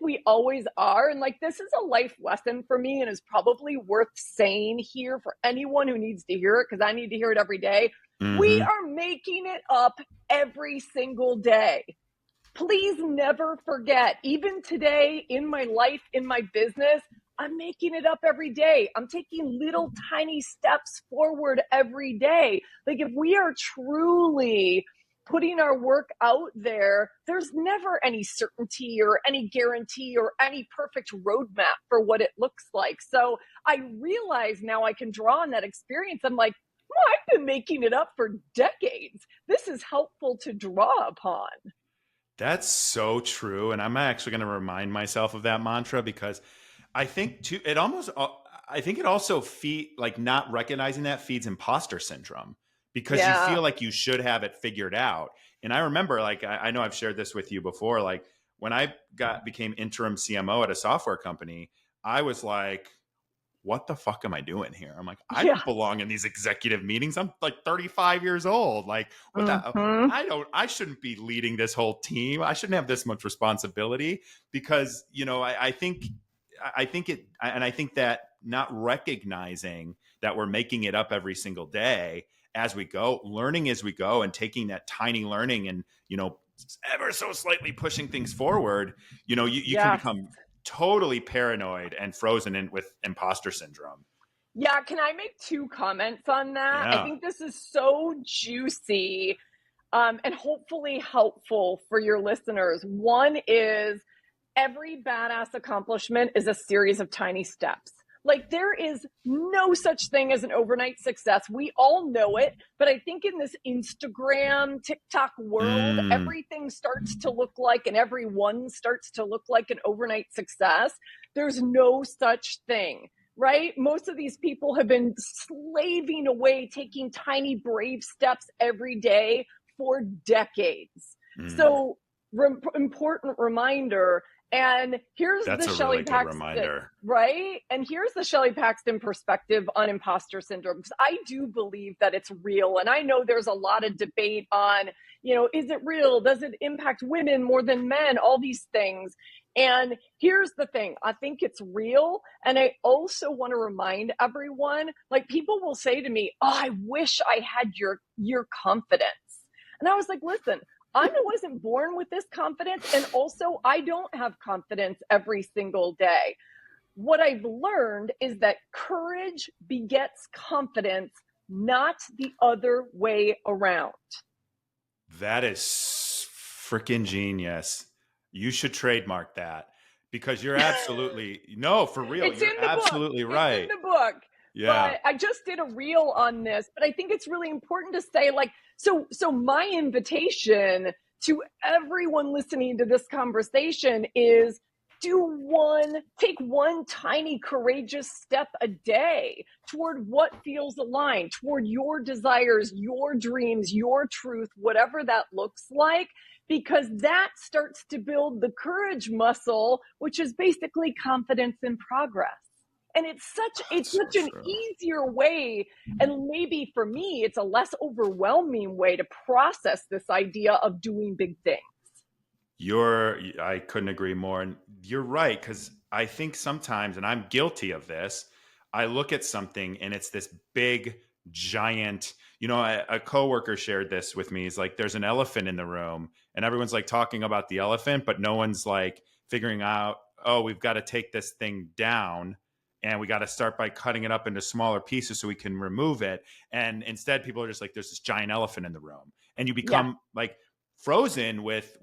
we always are. And like, this is a life lesson for me and is probably worth saying here for anyone who needs to hear it, because I need to hear it every day. We are making it up every single day. Please never forget, even today in my life, in my business, I'm making it up every day. I'm taking little tiny steps forward every day. Like, if we are truly putting our work out there, there's never any certainty or any guarantee or any perfect roadmap for what it looks like. So I realize now I can draw on that experience. I'm like, well, I've been making it up for decades. This is helpful to draw upon. That's so true. And I'm actually going to remind myself of that mantra, because I think too, I think it also like not recognizing that feeds imposter syndrome, because you feel like you should have it figured out. And I remember, like, I know I've shared this with you before, like when I became interim CMO at a software company, I was like, what the fuck am I doing here? I'm like, I don't belong in these executive meetings. I'm like 35 years old. Like, what I shouldn't be leading this whole team. I shouldn't have this much responsibility, because, you know, I think that not recognizing that we're making it up every single day as we go, learning as we go, and taking that tiny learning and, you know, ever so slightly pushing things forward, you know, you can become totally paranoid and frozen in with imposter syndrome. Yeah, can I make 2 comments on that? Yeah. I think this is so juicy and hopefully helpful for your listeners. One is, every badass accomplishment is a series of tiny steps. Like, there is no such thing as an overnight success. We all know it, but I think in this Instagram, TikTok world, everything starts to look like, and everyone starts to look like an overnight success. There's no such thing, right? Most of these people have been slaving away, taking tiny, brave steps every day for decades. So, important reminder. And here's the Shelley Paxton, right? And here's the Shelley Paxton perspective on imposter syndrome, because I do believe that it's real. And I know there's a lot of debate on, you know, is it real? Does it impact women more than men? All these things. And here's the thing, I think it's real. And I also want to remind everyone, like, people will say to me, oh, I wish I had your confidence. And I was like, listen, I wasn't born with this confidence. And also, I don't have confidence every single day. What I've learned is that courage begets confidence, not the other way around. That is freaking genius. You should trademark that, because you're absolutely, no, for real. It's you're in the absolutely book. right. It's in the book. Yeah. But I just did a reel on this, but I think it's really important to say, like, so my invitation to everyone listening to this conversation is, take one tiny courageous step a day toward what feels aligned, toward your desires, your dreams, your truth, whatever that looks like, because that starts to build the courage muscle, which is basically confidence in progress. And it's such an easier way, and maybe for me, it's a less overwhelming way to process this idea of doing big things. I couldn't agree more. And you're right, because I think sometimes, and I'm guilty of this, I look at something and it's this big, giant, you know, a coworker shared this with me. He's like, there's an elephant in the room, and everyone's like talking about the elephant, but no one's like figuring out, oh, we've got to take this thing down, and we got to start by cutting it up into smaller pieces so we can remove it. And instead, people are just like, there's this giant elephant in the room, and you become like frozen with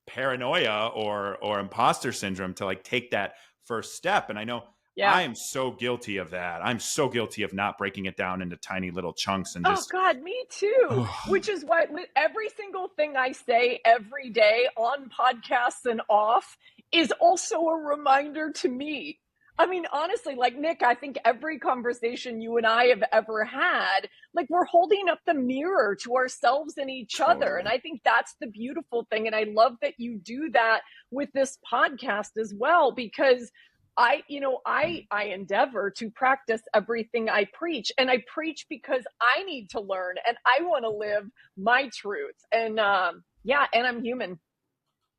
paranoia or imposter syndrome to like take that first step. And I know I am so guilty of that. I'm so guilty of not breaking it down into tiny little chunks and just. Oh God, me too. Which is why every single thing I say every day on podcasts and off is also a reminder to me. I mean, honestly, like, Nick, I think every conversation you and I have ever had, like, we're holding up the mirror to ourselves and each other. And I think that's the beautiful thing. And I love that you do that with this podcast as well, because I endeavor to practice everything I preach, and I preach because I need to learn and I want to live my truth. And and I'm human.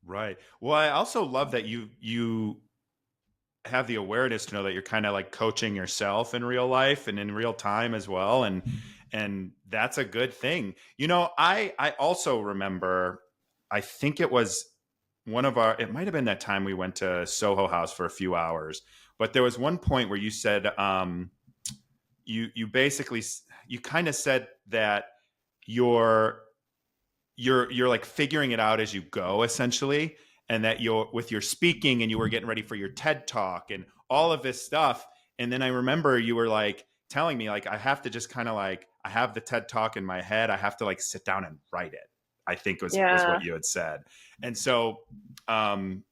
Right. Well, I also love that you have the awareness to know that you're kind of like coaching yourself in real life and in real time as well, and that's a good thing. I also remember, I think it was one of our, it might have been that time we went to Soho House for a few hours, but there was one point where you said, you basically, you kind of said that you're you're like figuring it out as you go, essentially, and that you're with your speaking and you were getting ready for your TED talk and all of this stuff. And then I remember you were like telling me, like, I have to just kind of like, I have the TED talk in my head, I have to like sit down and write it, I think was Yeah. what you had said. And so um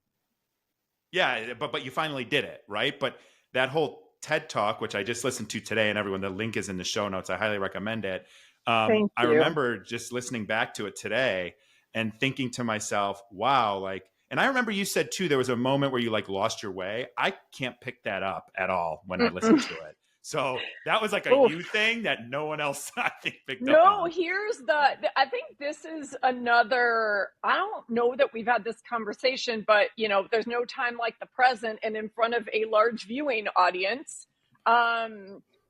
yeah, but you finally did it, right? But that whole TED talk, which I just listened to today, and everyone, the link is in the show notes, I highly recommend it. Thank I you. remember just listening back to it today and thinking to myself, wow, like, and I remember you said too, there was a moment where you like lost your way. I can't pick that up at all when I listen Mm-mm. to it. So that was like a Oof. you thing that no one else I think picked up No, on. here's I think this is another, I don't know that we've had this conversation, but there's no time like the present and in front of a large viewing audience.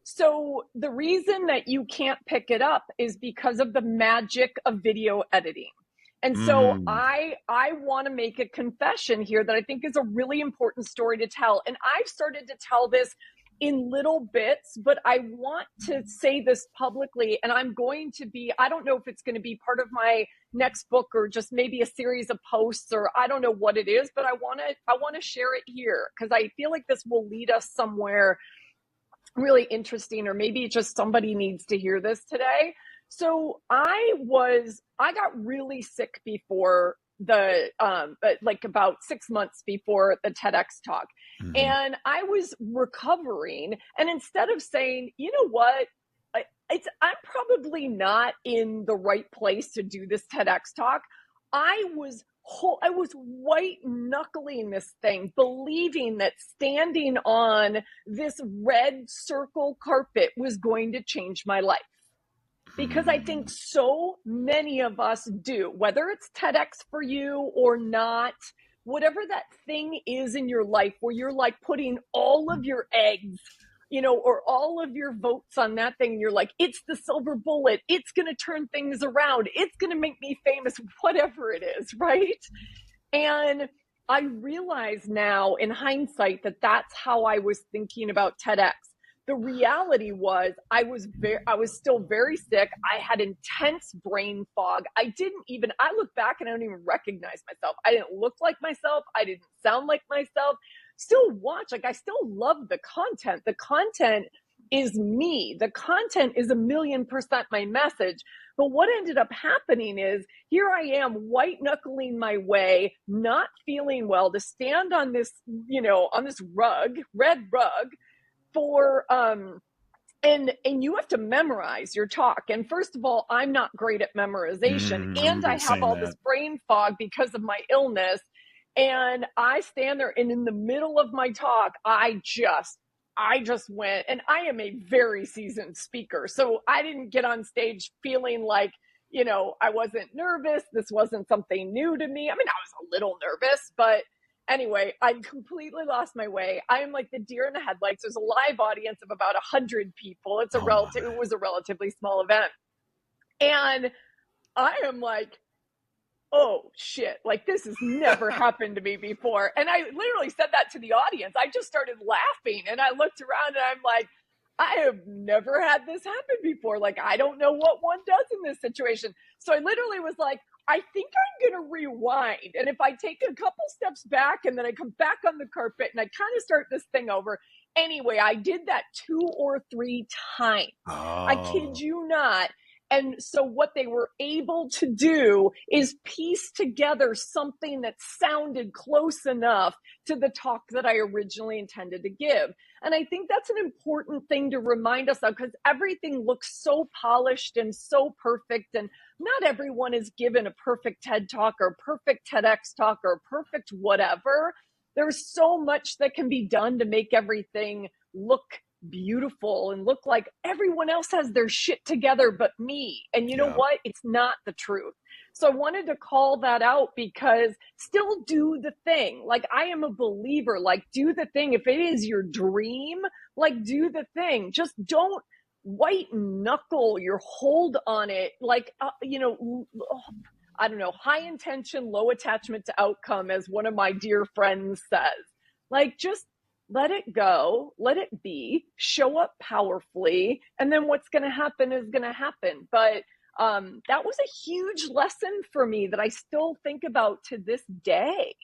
So the reason that you can't pick it up is because of the magic of video editing. And so Mm. I want to make a confession here that I think is a really important story to tell. And I've started to tell this in little bits, but I want to say this publicly. And I'm going to be, I don't know if it's going to be part of my next book or just maybe a series of posts, or I don't know what it is, but I want to share it here because I feel like this will lead us somewhere really interesting, or maybe just somebody needs to hear this today. So I got really sick before like about 6 months before the TEDx talk. Hmm. And I was recovering. And instead of saying, you know what, I'm probably not in the right place to do this TEDx talk, I was white knuckling this thing, believing that standing on this red circle carpet was going to change my life. Because I think Hmm. so many of us do, whether it's TEDx for you or not, whatever that thing is in your life where you're like putting all of your eggs, or all of your votes on that thing. You're like, it's the silver bullet. It's going to turn things around. It's going to make me famous, whatever it is, right? And I realize now in hindsight that that's how I was thinking about TEDx. The reality was I was still very sick. I had intense brain fog. I look back and I don't even recognize myself. I didn't look like myself. I didn't sound like myself. Still watch, like I still love the content. The content is me. The content is 1,000,000% my message. But what ended up happening is here I am white knuckling my way, not feeling well, to stand on this, on this red rug for and you have to memorize your talk. And first of all, I'm not great at memorization, Mm, I and remember I you have saying all that. this brain fog because of my illness. And I stand there, and in the middle of my talk, I just went, and I am a very seasoned speaker. So I didn't get on stage feeling like, I wasn't nervous. This wasn't something new to me. I mean, I was a little nervous, but anyway, I completely lost my way. I am like the deer in the headlights. There's a live audience of about 100 people. Oh my. It was a relatively small event. And I am like, oh shit, like this has never happened to me before. And I literally said that to the audience. I just started laughing and I looked around and I'm like, I have never had this happen before. Like, I don't know what one does in this situation. So I literally was like, I think I'm going to rewind. And if I take a couple steps back and then I come back on the carpet and I kind of start this thing over. Anyway, I did that 2 or 3 times. I kid Oh. you not. And so what they were able to do is piece together something that sounded close enough to the talk that I originally intended to give. And I think that's an important thing to remind us of because everything looks so polished and so perfect. And not everyone is given a perfect TED talk or perfect TEDx talk or perfect whatever. There's so much that can be done to make everything look beautiful and look like everyone else has their shit together but me. And you know Yeah. what? It's not the truth. So I wanted to call that out because still do the thing. Like, I am a believer, like, do the thing. If it is your dream, like, do the thing. Just don't white knuckle your hold on it. Like, I don't know, high intention, low attachment to outcome, as one of my dear friends says. Like, just let it go, let it be, show up powerfully, and then what's going to happen is going to happen. But that was a huge lesson for me that I still think about to this day.